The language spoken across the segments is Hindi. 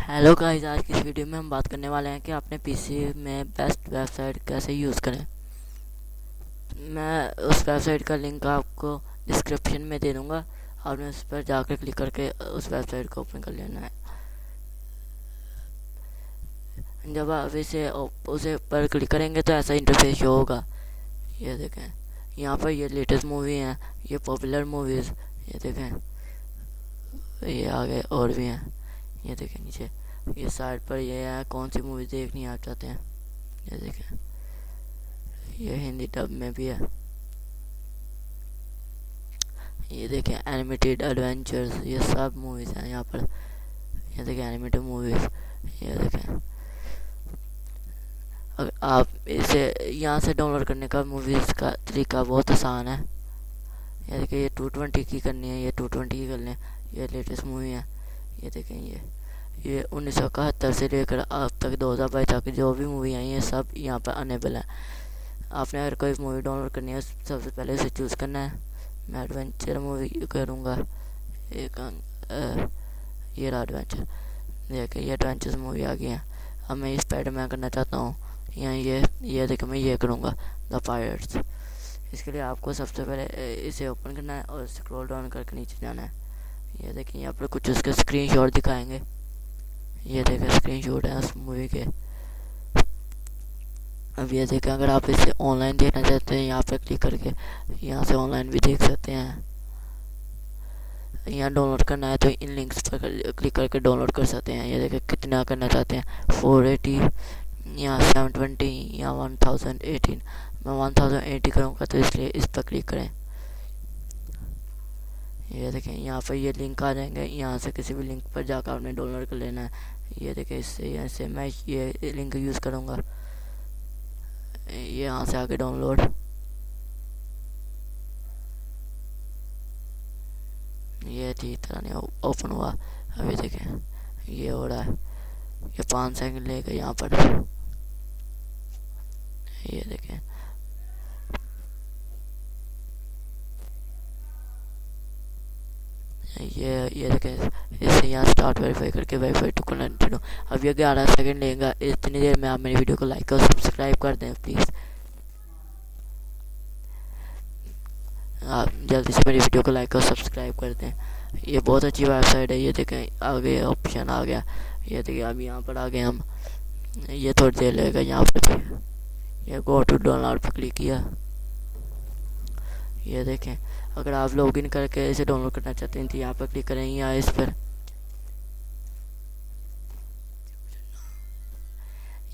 हेलो गाइस, आज की इस वीडियो में हम बात करने वाले हैं कि अपने पीसी में बेस्ट वेबसाइट कैसे यूज़ करें। मैं उस वेबसाइट का लिंक आपको डिस्क्रिप्शन में दे दूंगा। आपने उस पर जाकर क्लिक करके उस वेबसाइट को ओपन कर लेना है। जब आप उसे पर क्लिक करेंगे तो ऐसा इंटरफेस शो होगा। ये देखें, यहाँ पर ये लेटेस्ट मूवी हैं, ये पॉपुलर मूवीज़, ये देखें, ये आगे और भी हैं। ये देखें नीचे ये साइड पर ये है कौन सी मूवी देखनी आप चाहते हैं। ये देखें, ये हिंदी डब में भी है। ये देखें एनिमेटेड एडवेंचर्स, ये सब मूवीज़ हैं यहाँ पर। ये देखें एनिमेटेड मूवीज़। ये देखें, अगर आप इसे यहाँ से डाउनलोड करने का मूवीज़ का तरीका बहुत आसान है। ये देखें, ये 220 की करनी है, ये 220 की कर लें। ये लेटेस्ट मूवी है। ये देखें, ये 1971 से लेकर अब तक 2022 तक जो भी मूवी आई हैं सब यहाँ पर अनेबल है। आपने अगर कोई मूवी डाउनलोड करनी है सबसे पहले उसे चूज़ करना है। मैं एडवेंचर मूवी करूँगा। एक ये रहा एडवेंचर। देखिए ये एडवेंचर मूवी आ गई है। अब मैं स्पाइडरमैन करना चाहता हूँ। यहाँ ये देखिए, मैं ये करूँगा द पायरेट्स। इसके लिए आपको सबसे पहले इसे ओपन करना है और स्क्रॉल डाउन करके नीचे जाना है। ये देखिए यहाँ पर कुछ उसके स्क्रीनशॉट दिखाएंगे। ये देखें स्क्रीनशॉट है उस मूवी के। अब ये देखें, अगर आप इसे ऑनलाइन देखना चाहते हैं यहाँ पर क्लिक करके यहाँ से ऑनलाइन भी देख सकते हैं। यहाँ डाउनलोड करना है तो इन लिंक्स पर क्लिक करके डाउनलोड कर सकते हैं। ये देखें कितना करना चाहते हैं, 480 या 720 या 1018। मैं 1080 करूँगा तो इसलिए इस पर क्लिक करें। ये देखें यहाँ पर ये लिंक आ जाएंगे। यहाँ से किसी भी लिंक पर जाकर आपने डाउनलोड कर लेना है। ये देखें इससे यहाँ से मैं ये लिंक यूज़ करूँगा। ये यहाँ से आके डाउनलोड। ये ठीक तरह नहीं ओपन हुआ। अभी देखें ये हो रहा है। ये 5 सेकंड लेगा यहाँ पर। ये देखें ये देखें, इससे यहाँ स्टार्ट वेरीफाई करके वेरीफाई टू कनेक्टेड हो। अब ये 11 सेकंड लेगा। इतनी देर में आप मेरी वीडियो को लाइक और सब्सक्राइब कर दें प्लीज़। आप जल्दी से मेरी वीडियो को लाइक और सब्सक्राइब कर दें। ये बहुत अच्छी वेबसाइट है। ये देखें आगे ऑप्शन आ गया। ये देखिए अब यहाँ पर आ गए हम। ये थोड़ी देर लगेगा यहाँ पर। ये गो टू डाउनलोड पर क्लिक किया। ये देखें, अगर आप लॉगिन करके इसे डाउनलोड करना चाहते हैं तो यहाँ पर क्लिक करें या इस पर।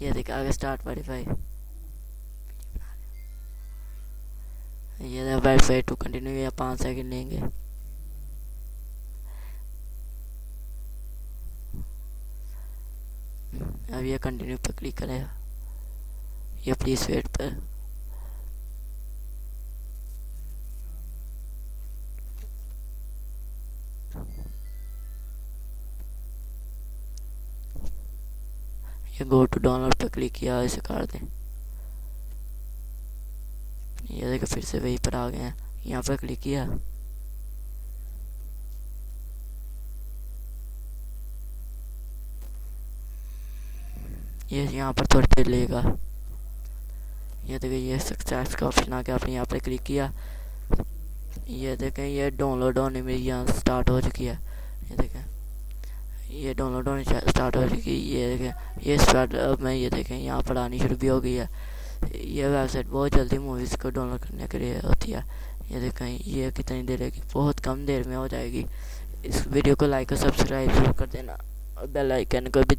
ये देखिए आगे स्टार्ट वेरीफाई। ये वेरीफाई टू कंटिन्यू, या 5 सेकंड लेंगे। अब ये कंटिन्यू पर क्लिक करें। ये प्लीज़ वेट पर। ये गो टू डाउनलोड पर क्लिक किया, इसे कर दें। ये देखो फिर से वहीं पर आ गए हैं। यहाँ पर क्लिक किया। ये यहाँ पर थोड़ी देर लेगा। ये देखिए ये सक्सेस का ऑप्शन आ गया। आपने यहाँ पर क्लिक किया। ये देखें ये डाउनलोड होने में यहाँ स्टार्ट हो चुकी है। ये देखें ये डाउनलोड होने स्टार्ट हो चुकी है। ये देखें ये स्टार्ट में ये देखें यहाँ पर आनी शुरू भी हो गई है। ये वेबसाइट बहुत जल्दी मूवीज़ को डाउनलोड करने के लिए होती है। ये देखें ये कितनी देर है, बहुत कम देर में हो जाएगी। इस वीडियो को लाइक और सब्सक्राइब जरूर कर देना और बेल आइकन को भी